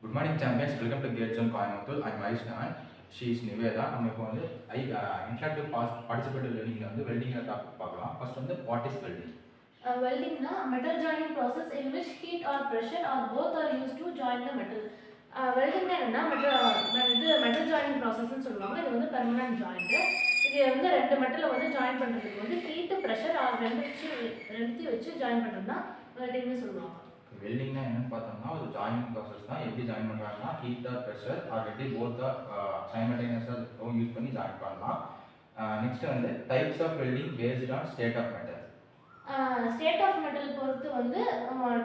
Good morning champions, welcome to Gates on Coimbatore. I'm Vaishnavan. She is Niveda. நம்ம இப்போ வந்து interactive participative learning வந்து welding topic பார்க்கலாம். First வந்து what is welding? Welding na metal joining process in which heat or pressure or both are used to join the metal. Welding na metal joining process னு சொல்லுவாங்க. இது வந்து permanent joint. இது வந்து ரெண்டு மெட்டலை வந்து ஜாயின் பண்றதுக்கு வந்து ஹீட் பிரஷர் ஆர் ரெண்டுத்தையும் வச்சு ஜாயின் பண்றதுனா வெல்டிங்னு சொல்லுவாங்க. வெல்டிங்னா என்னன்னு பார்த்தோம்னா ஒரு ஜாயினிங் ப்ராசஸ் தான். எப்படி ஜாயின் பண்றாங்கன்னா heat or pressure already both சைமல்டேனியஸா யூஸ் பண்ணி ஜாயின் பண்ணலாம். நெக்ஸ்ட் வந்து types of welding based on state of metal. State of metal பொறுத்து வந்து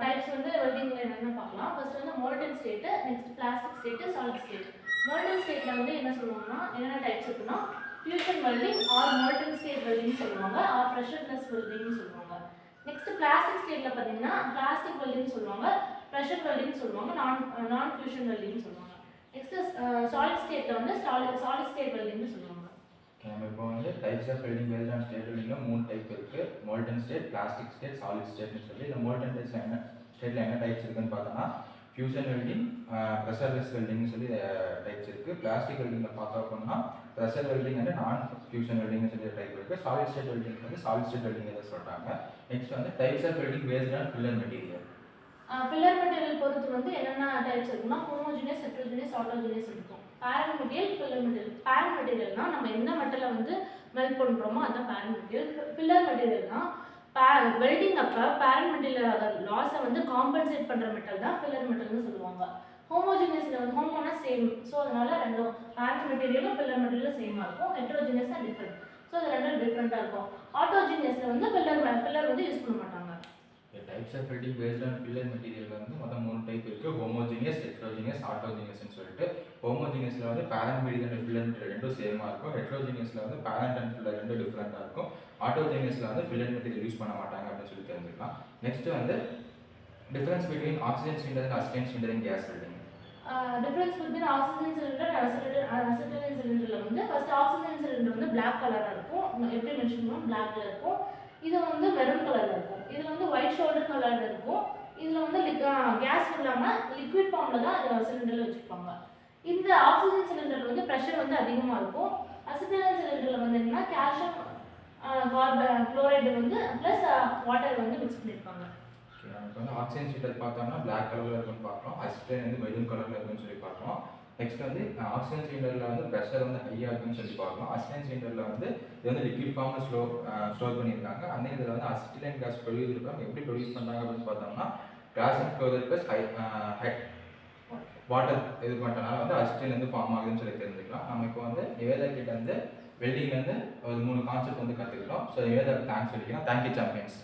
டைப்ஸ் வந்து வெல்டிங்ல என்னென்ன பார்க்கலாம். ஃபர்ஸ்ட் வந்து molten state, next plastic state, solid state. மோல்டன் ஸ்டேட்ல வந்து என்ன சொல்லுவாங்கன்னா என்னென்ன டைப்ஸ் இருக்குன்னா fusion welding or molten state welding சொல்லுவாங்க, ஆர் பிரஷர்லெஸ் வெல்டிங் சொல்லுவாங்க. நெக்ஸ்ட் பிளாஸ்டிக் ஸ்டேட்ல பாத்தீங்கன்னா பிளாஸ்டிக் வெல்டிங் சொல்லுவாங்க, பிரஷர் வெல்டிங் சொல்லுவாங்க, நான் ஃபியூஷன் வெல்டிங் சொல்லுவாங்க. நெக்ஸ்ட் சாலிட் ஸ்டேட்ல வந்து சாலிட் ஸ்டேட் வெல்டிங் சொல்லுவாங்க. நம்ம இப்போ வந்து types of welding based on state வெல்டிங்ல மூணு டைப் இருக்கு. Molten state, plastic state, solid ஸ்டேட்னு சொல்லி. இந்த மோல்டன் ஸ்டேட்ல என்ன டைப்ஸ் இருக்குன்னு பார்த்தோம்னா ஃபியூஷன் வெல்டிங், ப்ரெஷர்லெஸ் வெல்டிங்னு சொல்லி டைப்ஸ் இருக்கு. பிளாஸ்டிக் வெல்டிங்ல பார்த்தோம் அப்படின்னா ப்ரெஷர் வெல்டிங் வந்து நான் ஃபியூஷன் வெல்டிங்னு சொல்லி டைப் இருக்கு. சாலிட் ஸ்டேட் வெல்டிங் வந்து சாலிட் ஸ்டேட் வெல்டிங் எதை சொல்றாங்க. நெக்ஸ்ட் வந்து types of welding based on filler material. Filler material பொறுத்து வந்து என்னென்ன டைப்ஸ் இருக்குன்னா ஹோமோஜினியஸ், ஹெட்ரோஜினியஸ், ஆட்டோஜினியஸ் இருக்கும். Parent material, filler material. Parent மெட்டீரியல்னா நம்ம எந்த மெட்டலை வந்து மெல்ட் பண்றோமோ அதான் பேரண்ட் மெட்டீரியல். ஃபில்லர் மெட்டீரியல்னா வெல்டிங் அப்ப பேரண்ட் மெட்டீரியல் லாஸை வந்து காம்பன்சேட் பண்ற மெட்டல் தான் ஃபில்லர் மெட்டல்னு சொல்லுவாங்க. ஹோமோஜினியஸ்ல வந்து ஹோமோனா சேம், ஸோ அதனால ரெண்டும் பேரண்ட் மெட்டீரியலும் ஃபில்லர் மெட்டீரியலும் சேமா இருக்கும். ஹெட்ரோஜினியஸ்னா டிஃப்ரெண்ட், ஸோ அது ரெண்டும் டிஃப்ரெண்டா இருக்கும். ஆட்டோஜினியஸ்ல வந்து ஃபில்லர் வந்து யூஸ் பண்ண மாட்டாங்க. Types of welding based on filler material வந்து மொத்தம் மூணு டைப் இருக்கு. ஹோமோஜினியஸ், ஹெட்ரோஜினியஸ், ஆட்டோஜினியஸ்னு சொல்லிட்டு. ஹோமோஜினியஸ்ல வந்து parent material and filler material ரெண்டும் சேமா இருக்கும். ஹெட்ரோஜினியஸ்ல வந்து பேரண்ட் அண்ட் ஃபில்லர் ரெண்டும் டிஃப்ரெண்டா இருக்கும். ஆட்டோஜினியஸ்ல வந்து ஃபில்லர் மெட்டீரியல் யூஸ் பண்ண மாட்டாங்க அப்படின்னு சொல்லி தெரிஞ்சுக்கலாம். நெக்ஸ்ட் வந்து difference between oxygen cylinder and acetylene cylinder in gas welding. Difference between oxygen cylinder and acetylene சிலிண்டர்ல வந்து ஃபர்ஸ்ட் ஆக்சிஜன் சிலிண்டர் வந்து பிளாக் கலரா இருக்கும். எப்படி மென்ஷன் பண்ணுவோம், பிளாக்ல இருக்கும். இது வந்து மெரூன் கலர்ல இருக்கும். இதுல வந்து ஒயிட் ஷோல்டர் கலர்ல இருக்கும். இதுல வந்து கேஸ் இல்லாம லிக்விட் ஃபார்ம்ல தான் சிலிண்டர்ல வச்சிருப்பாங்க. இந்த ஆக்சிஜன் சிலிண்டர்ல வந்து பிரஷர் வந்து அதிகமா இருக்கும். அசிட்டேன் சிலிண்டர்ல வந்து என்னன்னா கால்சியம் குளோரைடு வந்து பிளஸ் வாட்டர் வந்து மிக்ஸ் பண்ணிருப்பாங்க. இப்போ வந்து ஆக்சிஜன் சிலிண்டர் பார்த்தோம்னா பிளாக் கலர்ல இருக்குன்னு பார்க்குறோம். அசிட்டேன் வந்து மெரூன் கலர்ல இருக்குன்னு சொல்லி பார்க்குறோம். நெக்ஸ்ட் வந்து ஆக்சிஜன் சிலிண்டர்ல வந்து ப்ரெஷர் வந்து ஹையாக இருக்குன்னு சொல்லி பார்க்கலாம். அசிட்டேன் சிலிண்டர்ல வந்து இது வந்து லிக்விட் ஃபார்ம்ல ஸ்டோர் பண்ணியிருக்காங்க. அந்த இதில் வந்து அசிட்டிலைன் கேஸ் ப்ரொடியூஸ் இருக்காங்க. எப்படி ப்ரொடியூஸ் பண்ணுறாங்க அப்படின்னு பார்த்தோம்னா கால்சியம் குளோரைட் ப்ளஸ் வாட்டர் இது பண்ணுறதுனால வந்து அசிட்டின் வந்து ஃபார்ம் ஆகுதுன்னு சொல்லி தெரிஞ்சுக்கலாம். நம்ம இப்போ வந்து நிவேதா கிட்ட வந்து வெல்டிங்லேருந்து ஒரு 3 கான்செப்ட் வந்து கற்றுக்கிட்டோம். ஸோ நிவேதா தேங்க்ஸ் சொல்லிக்கலாம். Thank you champions.